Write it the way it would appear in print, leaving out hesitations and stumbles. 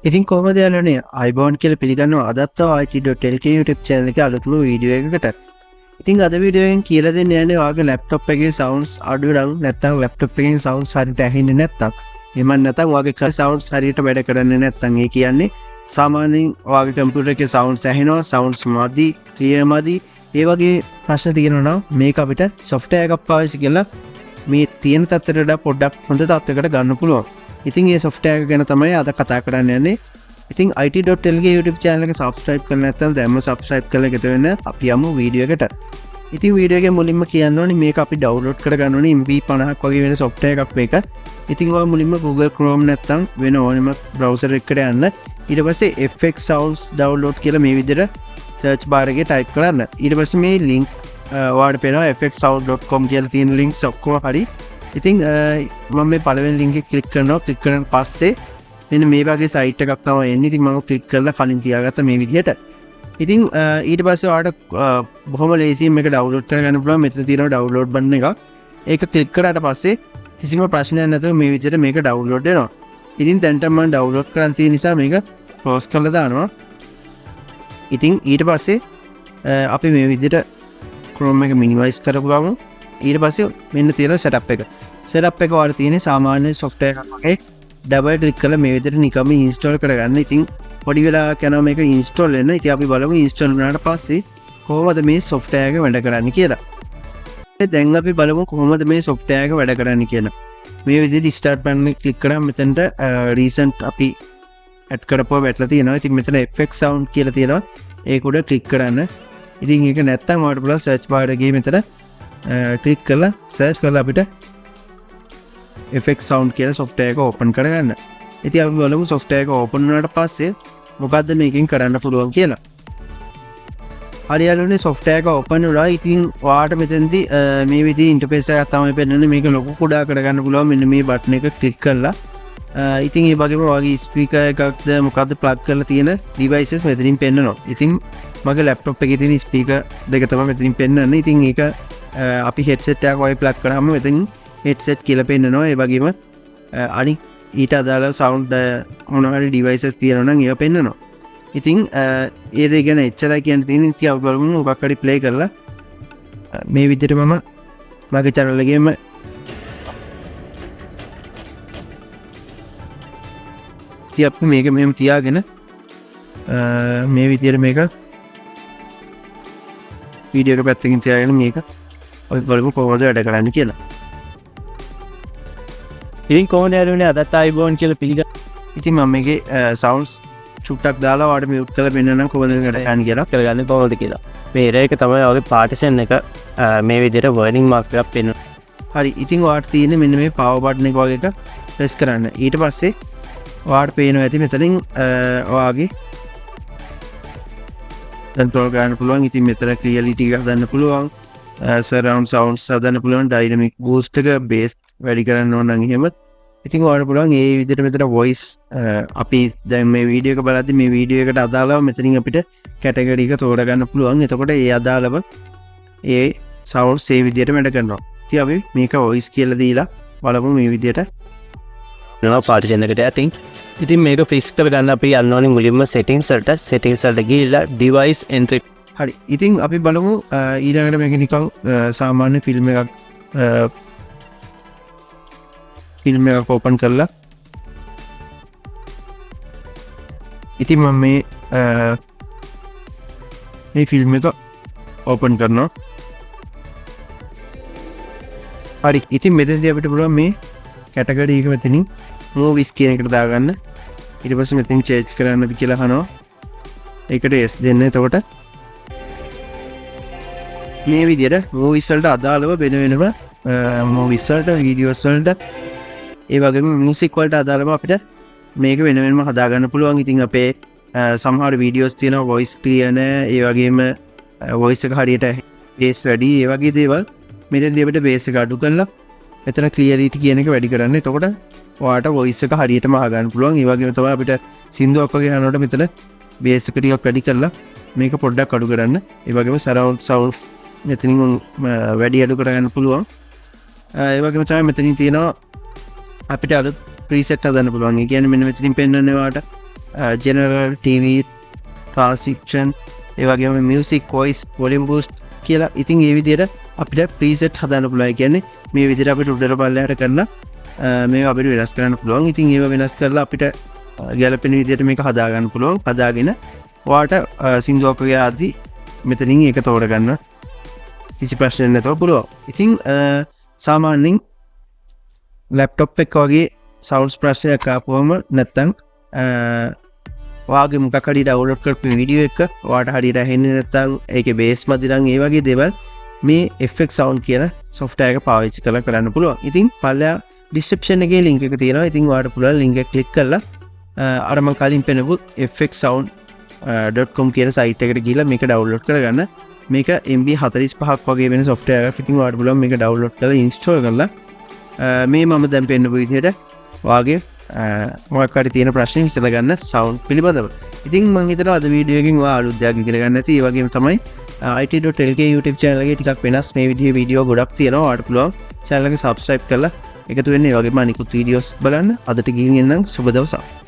ඉතින් කොහොමද යාළුවනේ අයිබෝන් කියලා පිළිගන්නවා අදත් it.lk YouTube channel එකේ අලුත්ම වීඩියෝ එකකට. ඉතින් අද වීඩියෝ එකෙන් කියලා දෙන්න යන්නේ ඔයාගේ laptop එකේ sounds අඩු නම් නැත්නම් laptop එකෙන් sounds හරියට ඇහෙන්නේ නැත්නම් එහෙම නැත්නම් ඔයාගේ sounds හරියට වැඩ කරන්නේ නැත්නම් ඒ කියන්නේ සාමාන්‍යයෙන් ඔයාගේ computer එකේ sounds ඇහෙනවා sounds මදි clear මදි ඒ වගේ ප්‍රශ්න තියෙනවා නම් මේක අපිට software එකක් පාවිච්චි කරලා මේ තියෙන තත්ත්වයට වඩා පොඩ්ඩක් හොඳ තත්ත්වයකට ගන්න පුළුවන්. ඉතින් මේ software එක ගැන තමයි අද කතා කරන්න යන්නේ. ඉතින් it.lk YouTube channel එක subscribe කරලා නැත්නම් දැන්ම subscribe කරලා එකතු වෙන්න අපි යමු වීඩියෝ එකට. ඉතින් වීඩියෝ එකේ මුලින්ම කියන්න ඕනේ මේක අපි download කරගන්න ඕනේ MB50ක් වගේ වෙන software එකක් මේක. ඉතින් ඔයා මුලින්ම Google Chrome නැත්නම් වෙන ඕනෙම browser එකකට යන්න. ඊට පස්සේ FX sounds download කියලා මේ විදිහට search bar එකේ type කරන්න. ඊට පස්සේ මේ link ඔයාලට පේනවා fxsound.com කියලා තියෙන links ඔක්කොම හරි. ඉතින් මම මේ පළවෙනි link එක click කරනවා. click කරන් පස්සේ මෙන්න මේ වගේ site එකක් තමයි එන්නේ. ඉතින් මම click කරලා කලින් තියාගත්ත මේ විදිහට. ඉතින් ඊට පස්සේ ඔයාලට බොහොම ලේසියෙන් මේක download කරගන්න පුළුවන්. මෙතන තියෙනවා download button එකක්. ඒක click කරාට පස්සේ කිසිම ප්‍රශ්නයක් නැතුව මේ විදිහට මේක download වෙනවා. ඉතින් දැන්ට මම download කරන් තියෙන නිසා මේක close කරලා දානවා. ඉතින් ඊට පස්සේ අපි මේ විදිහට Chrome එක minimize කරපු ගමන් ඊට පස්සේ මෙන්න තියෙන setup එක. setup එක වල තියෙන සාමාන්‍ය software එකක් වගේ double click කරලා මේ විදිහට නිකම්ම install කරගන්න. ඉතින් පොඩි වෙලාවක් යනවා මේක install වෙන්න. ඉතින් අපි බලමු install වුණාට පස්සේ කොහොමද මේ software එක වැඩ කරන්නේ කියලා. දැන් අපි බලමු කොහොමද මේ software එක වැඩ කරන්නේ කියලා. මේ විදිහට start button එක click කරාම මෙතනට recent අපි add කරපුවා වැටලා තියෙනවා. ඉතින් මෙතන FX sound කියලා තියෙනවා. ඒක උඩ click කරන්න. ඉතින් ඒක නැත්තම් ඔයාලට පුළුවන් search bar එකේ මෙතන click කරලා search කරලා අපිට FX sound කියලා software එක open කරගන්න. ඉතින් අපි බලමු software එක open වුණාට පස්සේ මොකද්ද මේකෙන් කරන්න පුළුවන් කියලා. හරි යාළුවනේ software එක open වුණා. ඉතින් ඔයාලට මෙතනදී මේ විදිහේ interface එකක් තමයි පෙන්නන්නේ. මේක ලොකු කුඩා කරගන්න පුළුවන් මෙන්න මේ button එක click කරලා. ඉතින් ඒ වගේම ඔයාගේ speaker එකක්ද මොකද්ද plug කරලා තියෙන devices මෙතනින් පෙන්නනවා. ඉතින් මගේ laptop එකේ තියෙන speaker දෙක තමයි මෙතනින් පෙන්නන්නේ. ඉතින් ඒක අපි headset එකක් වගේ plug කරාම මෙතනින් headset කියලා පෙන්නනවා. ඒ වගේම අනිත් ඊට අදාළ sound මොන හරි devices තියෙනවා නම් ඒවා පෙන්නනවා. ඉතින් ඒ දෙක ගැන එච්චරයි කියන්න තියෙන්නේ. ඉතින් අපි බලමු මොකක් හරි play කරලා මේ විදිහට මම මගේ channel එකේම ඉතින් අපි මේක මෙහෙම තියාගෙන මේ විදිහට මේක වීඩියෝ එක පැත්තකින් තියාගෙන මේක අපි බලමු කොහොමද වැඩ කරන්නේ කියලා. ඉතින් කොහොමද යාළුවනේ අදත් අයිබෝන් කියලා පිළිගන්න. ඉතින් මම මේකේ sounds චුට්ටක් දාලා ඔයාලට mute කරලා පෙන්නන්නම් කොහොමද වැඩ කරන්නේ කියලා. කරගන්නේ කොහොමද කියලා. මේ error එක තමයි ඔයාගේ partition එක මේ විදිහට warning mark එකක් පෙන්වනවා. හරි. ඉතින් ඔයාලට තියෙන්නේ මෙන්න මේ power button එක වගේ එක press කරන්න. ඊට පස්සේ ඔයාලට පේනවා ඇති මෙතනින් ඔයාගේ control ගන්න පුළුවන්. ඉතින් මෙතන clarity එක හදන්න පුළුවන්. surround sounds හදන්න පුළුවන්. dynamic boost එක bass වැඩි කරන්න ඕන නම් එහෙම. ඉතින් ඔයාලට පුළුවන් මේ විදිහට මෙතන voice අපි දැන් මේ වීඩියෝ එක බලද්දි මේ වීඩියෝ එකට අදාළව මෙතනින් අපිට category එක තෝරගන්න පුළුවන්. එතකොට ඒ අදාළව ඒ sounds ඒ විදිහට වැඩ කරනවා. ඉතින් අපි මේක voice කියලා දීලා බලමු මේ විදිහට. නෝ partition එකට යටින්. ඉතින් මේක fix කරගන්න අපි යන්න ඕනේ මුලින්ම settings වලට ගිහිල්ලා device entry. හරි. ඉතින් අපි බලමු ඊළඟට මේක නිකන් සාමාන්‍ය ෆිල්ම් එකක් open කරලා. ඉතින් මම මේ ෆිල්ම් එක open කරනවා. හරි. ඉතින් මෙතනදී අපිට පුළුවන් මේ category එක මෙතනින් movies කියන එකට දාගන්න. ඊට පස්සේ මෙතනින් change කරන්නද කියලා අහනවා. ඒකට yes දෙන්න. එතකොට මේ විදිහට movies වලට අදාළව වෙන වෙනම movies වලට videos වලට ඒ වගේම music වලට අදාළව අපිට මේක වෙන වෙනම හදාගන්න පුළුවන්. ඉතින් අපේ සමහර videos තියෙනවා voice clear නැහැ. ඒ වගේම voice එක හරියට bass වැඩි. ඒ වගේ දේවල් මෙතනදී අපිට bass එක අඩු කරලා මෙතන clarity කියන එක වැඩි කරන්න. එතකොට ඔයාලට voice එක හරියටම අහගන්න පුළුවන්. ඒ වගේම තමයි අපිට සින්දුවක් වගේ අහනකොට මෙතන bass එක ටිකක් වැඩි කරලා මේක පොඩ්ඩක් අඩු කරන්න. ඒ වගේම surround sounds මෙතනින් වැඩි අඩු කරගන්න පුළුවන්. ඒ වගේම තමයි මෙතනින් තියෙනවා අපිට අලුත් preset හදන්න පුළුවන්. ඒ කියන්නේ මෙන්න මෙතනින් පෙන්නන්නේ ඔයාලට ජෙනරල් TV ට්‍රාන්සික්ෂන් ඒවගේම මියසික් වොයිස් වොලියම් බූස්ට් කියලා. ඉතින් ඒ විදිහට අපිට ප්‍රීසෙට් හදන්න පුළුවන්. කියන්නේ මේ විදිහට අපිට උඩට පල්ලෙහාට කරලා මේ අපිට වෙනස් කරන්න පුළුවන්. ඉතින් ඒව වෙනස් කරලා අපිට ගැලපෙන විදිහට මේක හදා ගන්න පුළුවන්. හදාගෙන ඔයාට සින්දුවක් වගේ ආදී මෙතනින් ඒක තෝරගන්න කිසි ප්‍රශ්නයක් නැතුව පුළුවන්. ඉතින් සාමාන්‍යයෙන් ලැප්ටොප් එක වගේ සවුන්ඩ්ස් ප්‍රශ්නයක් ආපුවම නැත්තම් ඔයාගේ මොකක් හරි ඩවුන්ලෝඩ් කරපු වීඩියෝ එක ඔයාට හරියට ඇහෙන්නේ නැත්තම් ඒකේ බේස් මදි නම් ඒ වගේ දේවල් මේ FX sound කියන software එක පාවිච්චි කරලා කරන්න පුළුවන්. ඉතින් පල්ලෙහා description එකේ link එක තියෙනවා. ඉතින් ඔයාලට පුළුවන් link එක click කරලා අර මම කලින් පෙන්නපු fxsound.com කියන site එකට ගිහලා මේක download කරගන්න. මේක MB 45ක් වගේ වෙන software එකක්. ඉතින් ඔයාලට පුළුවන් මේක download කරලා install කරලා මේ මම දැන් පෙන්නපු විදිහට ඔයාගේ මොකක් හරි තියෙන ප්‍රශ්න විසඳ ගන්න sound පිළිබඳව. ඉතින් මම හිතනවා අද වීඩියෝ එකෙන් ඔයා අලුත් දෙයක් ඉගෙන ගන්න ඇති. ඒ වගේම තමයි it.lk YouTube channel එකේ ටිකක් වෙනස් මේ විදිහේ වීඩියෝ ගොඩක් තියෙනවා. ඔයාලට පුළුවන් channel එක subscribe කරලා එකතු වෙන්න. ඒ වගේම අනිකුත් වීඩියෝස් බලන්න. අදට ගිහින් එන්නම්. සුබ දවසක්.